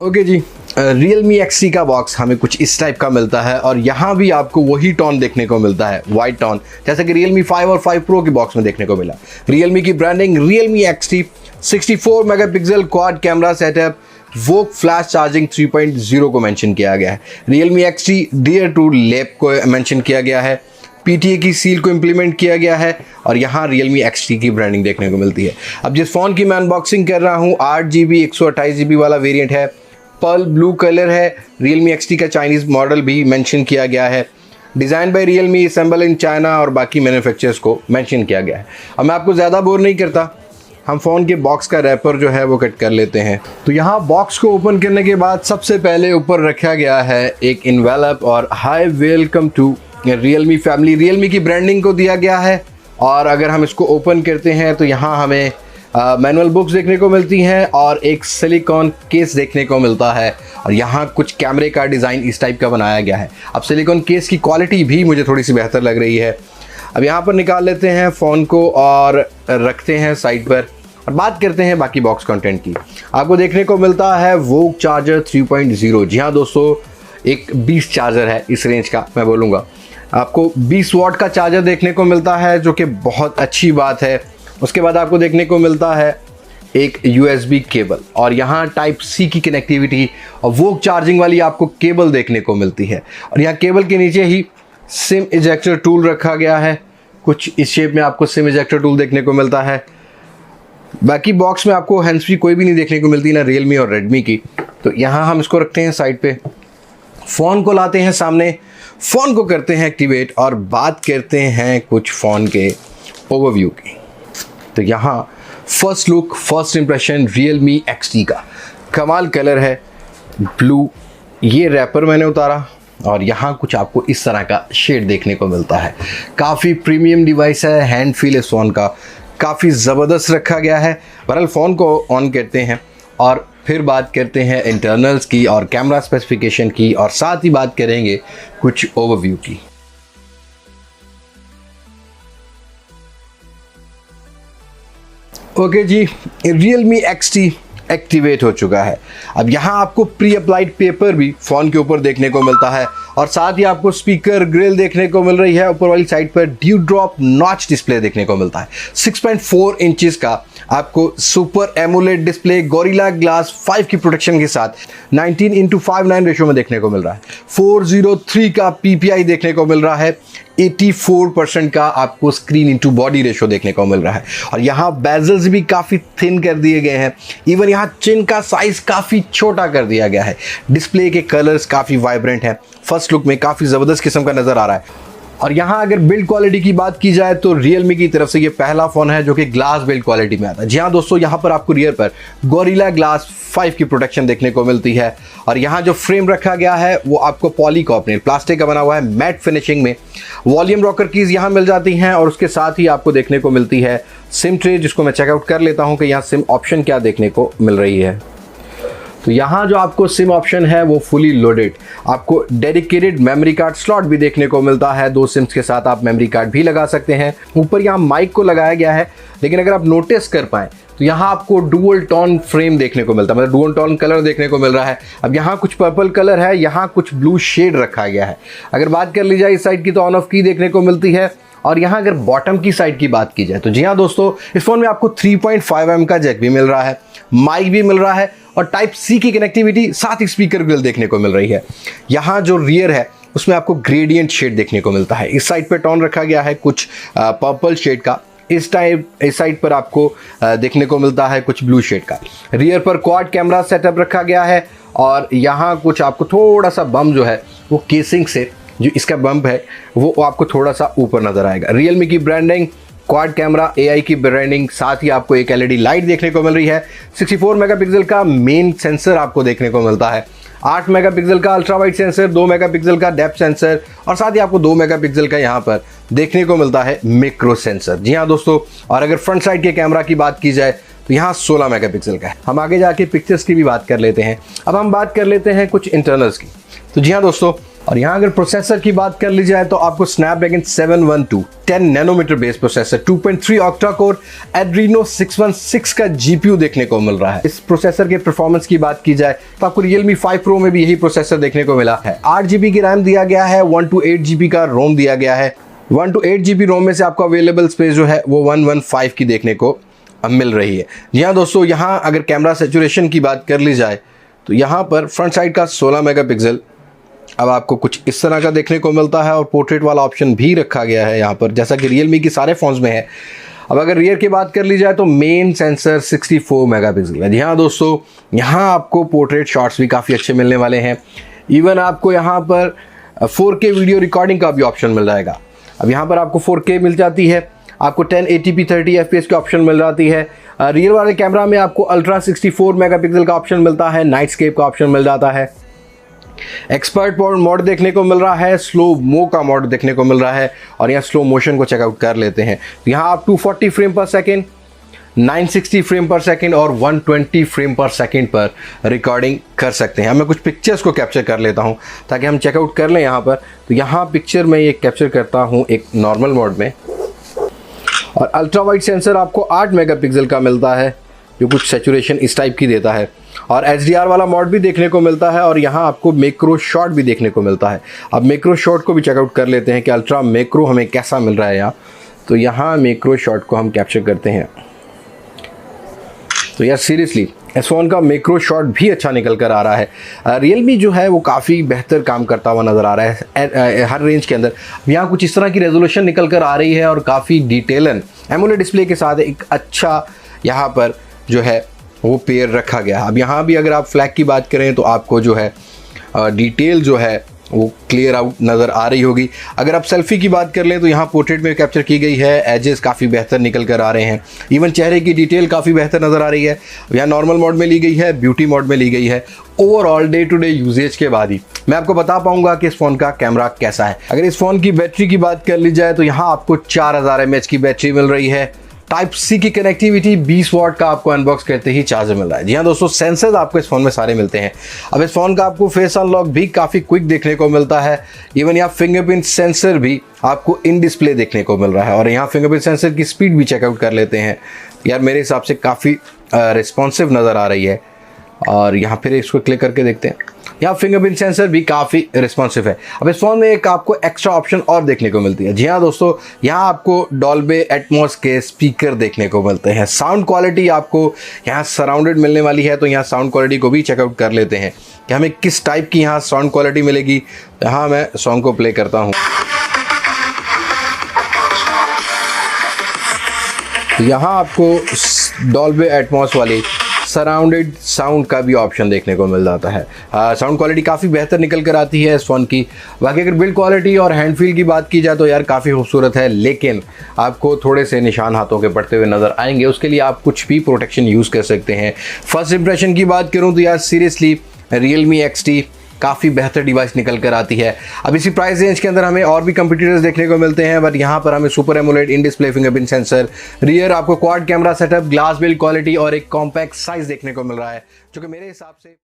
Okay जी, Realme XT का box हमें कुछ इस टाइप का मिलता है और यहाँ भी आपको वही टोन देखने को मिलता है, वाइट टोन, जैसे कि Realme 5 और 5 Pro के बॉक्स में देखने को मिला। Realme की branding Realme XT 64 megapixel quad camera setup, VOOC flash charging 3.0 को मेंशन किया गया है। Realme XT डियर टू लैब को मेंशन किया गया है, PTA की सील को इम्प्लीमेंट किया गया है और यहाँ Realme XT की ब्रांडिंग देखने को मिलती है। अब जिस फ़ोन की मैं अनबॉक्सिंग कर रहा हूँ 8GB 128GB वाला वेरिएंट है, पर्ल ब्लू कलर है। Realme XT का चाइनीज़ मॉडल भी मेंशन किया गया है, design by Realme, assemble in China और बाकी मैन्युफैक्चरर्स को मेंशन किया गया है। अब मैं आपको ज़्यादा बोर नहीं करता, हम फ़ोन के बॉक्स का रैपर जो है वो कट कर लेते हैं। तो यहाँ बॉक्स को ओपन करने के बाद सबसे पहले ऊपर रखा गया है एक इन्वेलप और hi welcome to Realme family. Realme की ब्रांडिंग को दिया गया है और अगर हम इसको ओपन करते हैं तो यहाँ हमें मैनुअल बुक्स देखने को मिलती हैं और एक सिलिकॉन केस देखने को मिलता है और यहाँ कुछ कैमरे का डिज़ाइन इस टाइप का बनाया गया है। अब सिलिकॉन केस की क्वालिटी भी मुझे थोड़ी सी बेहतर लग रही है। अब यहाँ पर निकाल लेते हैं फ़ोन को और रखते हैं साइड पर और बात करते हैं बाकी बॉक्स कंटेंट की। आपको देखने को मिलता है वोक चार्जर 3.0। जी हाँ दोस्तों, एक 20 चार्जर है इस रेंज का, मैं बोलूँगा आपको 20 वाट का चार्जर देखने को मिलता है, जो कि बहुत अच्छी बात है। उसके बाद आपको देखने को मिलता है एक USB केबल और यहाँ टाइप C की कनेक्टिविटी और वो चार्जिंग वाली आपको केबल देखने को मिलती है और यहाँ केबल के नीचे ही सिम इजेक्टर टूल रखा गया है। कुछ इस शेप में आपको सिम इजेक्टर टूल देखने को मिलता है। बाकी बॉक्स में आपको हैंड्स फ्री कोई भी नहीं देखने को मिलती, ना Realme और Redmi की। तो यहाँ हम इसको रखते हैं साइड पे, फ़ोन को लाते हैं सामने, फ़ोन को करते हैं एक्टिवेट और बात करते हैं कुछ फ़ोन के ओवरव्यू की। तो यहाँ first look, first impression Realme XT का कमाल कलर है, ब्लू। ये रैपर मैंने उतारा और यहाँ कुछ आपको इस तरह का शेड देखने को मिलता है। काफ़ी प्रीमियम डिवाइस है, हैंड फील इस फ़ोन का काफ़ी ज़बरदस्त रखा गया है। बहरहाल फ़ोन को ऑन करते हैं और फिर बात करते हैं इंटरनल्स की और कैमरा स्पेसिफिकेशन की और साथ ही बात करेंगे कुछ ओवरव्यू की। ओके जी, Realme XT एक्टिवेट हो चुका है। अब यहाँ आपको प्री अप्लाइड पेपर भी फ़ोन के ऊपर देखने को मिलता है और साथ ही आपको स्पीकर ग्रिल देखने को मिल रही है। ऊपर वाली साइड पर ड्यू ड्रॉप नॉच डिस्प्ले देखने को मिलता है। 6.4 इंचेस का आपको super AMOLED display gorilla glass 5 की प्रोटेक्शन के साथ 19:59 रेशो में देखने को मिल रहा है। 403 का PPI देखने को मिल रहा है। 84% का आपको स्क्रीन इंटू बॉडी रेशो देखने को मिल रहा है और यहाँ बेजल्स भी काफ़ी थिन कर दिए गए हैं। इवन यहाँ चिन का साइज काफ़ी छोटा कर दिया गया है। डिस्प्ले के कलर्स काफ़ी वाइब्रेंट हैं, फर्स्ट लुक में काफ़ी ज़बरदस्त किस्म का नज़र आ रहा है। और यहाँ अगर बिल्ड क्वालिटी की बात की जाए तो Realme की तरफ से ये पहला फ़ोन है जो कि ग्लास बिल्ड क्वालिटी में आता है। जी हाँ दोस्तों, यहाँ पर आपको रियर पर गोरिल्ला ग्लास 5 की प्रोटेक्शन देखने को मिलती है और यहाँ जो फ्रेम रखा गया है वो आपको पॉलीकार्बोनेट प्लास्टिक का बना हुआ है, मैट फिनिशिंग में। वॉल्यूम रॉकर कीज़ यहाँ मिल जाती हैं और उसके साथ ही आपको देखने को मिलती है सिम ट्रे, जिसको मैं चेकआउट कर लेता हूँ कि यहाँ सिम ऑप्शन क्या देखने को मिल रही है। तो यहाँ जो आपको सिम ऑप्शन है वो फुली लोडेड, आपको डेडिकेटेड मेमोरी कार्ड स्लॉट भी देखने को मिलता है। 2 सिम्स के साथ आप मेमोरी कार्ड भी लगा सकते हैं। ऊपर यहाँ माइक को लगाया गया है, लेकिन अगर आप नोटिस कर पाएँ तो यहाँ आपको डुअल टोन फ्रेम देखने को मिलता है, मतलब डुअल टोन कलर देखने को मिल रहा है। अब यहाँ कुछ पर्पल कलर है, यहाँ कुछ ब्लू शेड रखा गया है। अगर बात कर ली जाए इस साइड की तो ऑन ऑफ की देखने को मिलती है और यहाँ अगर बॉटम की साइड की बात की जाए तो जी हाँ दोस्तों, इस फ़ोन में आपको 3.5mm का जैक भी मिल रहा है, माइक भी मिल रहा है और टाइप C की कनेक्टिविटी, साथ ही स्पीकर ग्रिल देखने को मिल रही है। यहाँ जो रियर है उसमें आपको ग्रेडियंट शेड देखने को मिलता है। इस साइड पर टोन रखा गया है कुछ पर्पल शेड का, इस साइड पर आपको देखने को मिलता है कुछ ब्लू शेड का। रियर पर क्वाड कैमरा सेटअप रखा गया है और यहाँ कुछ आपको थोड़ा सा बम जो है वो केसिंग से जो इसका बम्प है वो आपको थोड़ा सा ऊपर नज़र आएगा। Realme की ब्रांडिंग, क्वाड कैमरा, AI की ब्रांडिंग, साथ ही आपको एक LED लाइट देखने को मिल रही है। 64 मेगापिक्सल का मेन सेंसर आपको देखने को मिलता है। 8 मेगापिक्सल का अल्ट्रा वाइड सेंसर, 2 मेगापिक्सल का डेप्थ सेंसर और साथ ही आपको 2 मेगापिक्सल का यहाँ पर देखने को मिलता है मैक्रो सेंसर। जी हाँ दोस्तों, और अगर फ्रंट साइड के कैमरा की बात की जाए तो यहाँ 16 मेगापिक्सल का है। हम आगे जाके पिक्चर्स की भी बात कर लेते हैं। अब हम बात कर लेते हैं कुछ इंटरनल्स की। तो जी हाँ दोस्तों, और यहाँ अगर प्रोसेसर की बात कर ली जाए तो आपको Snapdragon 712 10 nanometre base processor 2.3 octa core Adreno 616 का जीपीयू देखने को मिल रहा है। इस प्रोसेसर के परफॉर्मेंस की बात की जाए तो आपको Realme 5 Pro में भी यही प्रोसेसर देखने को मिला है। 8GB की रैम दिया गया है, 128GB का रोम दिया गया है। 128GB रोम में से आपको अवेलेबल स्पेस जो है वो 115 की देखने को मिल रही है। जी हाँ दोस्तों, यहाँ अगर कैमरा सैचुरेशन की बात कर ली जाए तो यहाँ पर फ्रंट साइड का 16 मेगापिक्सल अब आपको कुछ इस तरह का देखने को मिलता है और पोर्ट्रेट वाला ऑप्शन भी रखा गया है यहाँ पर, जैसा कि Realme की सारे फोन्स में है। अब अगर रियर की बात कर ली जाए तो मेन सेंसर 64 मेगापिक्सल है। जी हाँ दोस्तों, यहाँ आपको पोर्ट्रेट शॉट्स भी काफ़ी अच्छे मिलने वाले हैं। इवन आपको यहाँ पर 4K वीडियो रिकॉर्डिंग का भी ऑप्शन मिल जाएगा। अब यहाँ पर आपको 4K मिल जाती है, आपको 1080p 30 FPS की ऑप्शन मिल जाती है। रियर वाले कैमरा में आपको अल्ट्रा 64 मेगापिक्सल का ऑप्शन मिलता है, नाइटस्केप का ऑप्शन मिल जाता है, एक्सपर्ट मोड देखने को मिल रहा है, स्लो मो का मोड देखने को मिल रहा है और यहाँ स्लो मोशन को चेकआउट कर लेते हैं। यहाँ आप 240 फ्रेम पर सेकेंड, 960 फ्रेम पर सेकेंड और 120 फ्रेम पर सेकेंड पर रिकॉर्डिंग कर सकते हैं। अब मैं कुछ पिक्चर्स को कैप्चर कर लेता हूँ ताकि हम चेकआउट कर लें यहाँ पर। तो यहाँ पिक्चर मैं ये कैप्चर करता हूँ एक नॉर्मल मोड में और अल्ट्रा वाइड सेंसर आपको 8 मेगापिक्सल का मिलता है जो कुछ सैचुरेशन इस टाइप की देता है और HDR वाला मोड भी देखने को मिलता है और यहाँ आपको मैक्रो शॉट भी देखने को मिलता है। अब मैक्रो शॉट को भी चेकआउट कर लेते हैं कि अल्ट्रा मैक्रो हमें कैसा मिल रहा है यहाँ। तो यहाँ मैक्रो शॉट को हम कैप्चर करते हैं तो यार सीरियसली इस फ़ोन का मैक्रो शॉट भी अच्छा निकल कर आ रहा है। Realme जो है वो काफ़ी बेहतर काम करता हुआ नज़र आ रहा है हर रेंज के अंदर। यहाँ कुछ इस तरह की रेजोल्यूशन निकल कर आ रही है और काफ़ी डिटेलन एमोलेड डिस्प्ले के साथ एक अच्छा यहाँ पर जो है वो पेयर रखा गया है। अब यहाँ भी अगर आप फ्लैग की बात करें तो आपको जो है डिटेल जो है वो क्लियर आउट नज़र आ रही होगी। अगर आप सेल्फी की बात कर लें तो यहाँ पोर्ट्रेट में कैप्चर की गई है, एजेस काफ़ी बेहतर निकल कर आ रहे हैं, इवन चेहरे की डिटेल काफ़ी बेहतर नज़र आ रही है। यहाँ नॉर्मल मोड में ली गई है, ब्यूटी मोड में ली गई है। Overall day to day usage के बाद ही मैं आपको बता पाऊंगा कि इस फ़ोन का कैमरा कैसा है। अगर इस फ़ोन की बैटरी की बात कर ली जाए तो यहाँ आपको 4000 mAh की बैटरी मिल रही है। टाइप सी की कनेक्टिविटी 20 वाट का आपको अनबॉक्स करते ही चार्जर मिल रहा है। जी हाँ दोस्तों, सेंसर्स आपको इस फोन में सारे मिलते हैं। अब इस फोन का आपको फेस अनलॉक भी काफ़ी क्विक देखने को मिलता है। इवन यहाँ फिंगरप्रिंट सेंसर भी आपको इन डिस्प्ले देखने को मिल रहा है और यहाँ फिंगरप्रिंट सेंसर की स्पीड भी चेकआउट कर लेते हैं। यार मेरे हिसाब से काफ़ी रिस्पॉन्सिव नज़र आ रही है और यहाँ फिर इसको क्लिक करके देखते हैं। यहाँ फिंगरप्रिंट सेंसर भी काफ़ी रिस्पॉन्सिव है। अब इस फोन में एक आपको एक्स्ट्रा ऑप्शन और देखने को मिलती है। जी हाँ दोस्तों, यहाँ आपको डॉल्बे एटमॉस के स्पीकर देखने को मिलते हैं। साउंड क्वालिटी आपको यहाँ सराउंडेड मिलने वाली है तो यहाँ साउंड क्वालिटी को भी चेकआउट कर लेते हैं कि हमें किस टाइप की यहाँ साउंड क्वालिटी मिलेगी। यहाँ मैं सॉन्ग को प्ले करता हूँ। यहाँ आपको डॉल्बे एटमॉस वाली सराउंडेड साउंड का भी ऑप्शन देखने को मिल जाता है। साउंड क्वालिटी काफ़ी बेहतर निकल कर आती है इस फ़ोन की। बाकी अगर बिल्ड क्वालिटी और हैंड फील की बात की जाए तो यार काफ़ी खूबसूरत है, लेकिन आपको थोड़े से निशान हाथों के पड़ते हुए नज़र आएंगे। उसके लिए आप कुछ भी प्रोटेक्शन यूज़ कर सकते हैं। फर्स्ट इंप्रेशन की बात करूँ तो यार सीरियसली Realme XT काफ़ी बेहतर डिवाइस निकल कर आती है। अब इसी प्राइस रेंज के अंदर हमें और भी कंप्यूटर्स देखने को मिलते हैं, बट यहाँ पर हमें super AMOLED in display fingerprint sensor, rear आपको quad camera setup, glass build quality और एक कॉम्पैक्ट साइज देखने को मिल रहा है, जो कि मेरे हिसाब से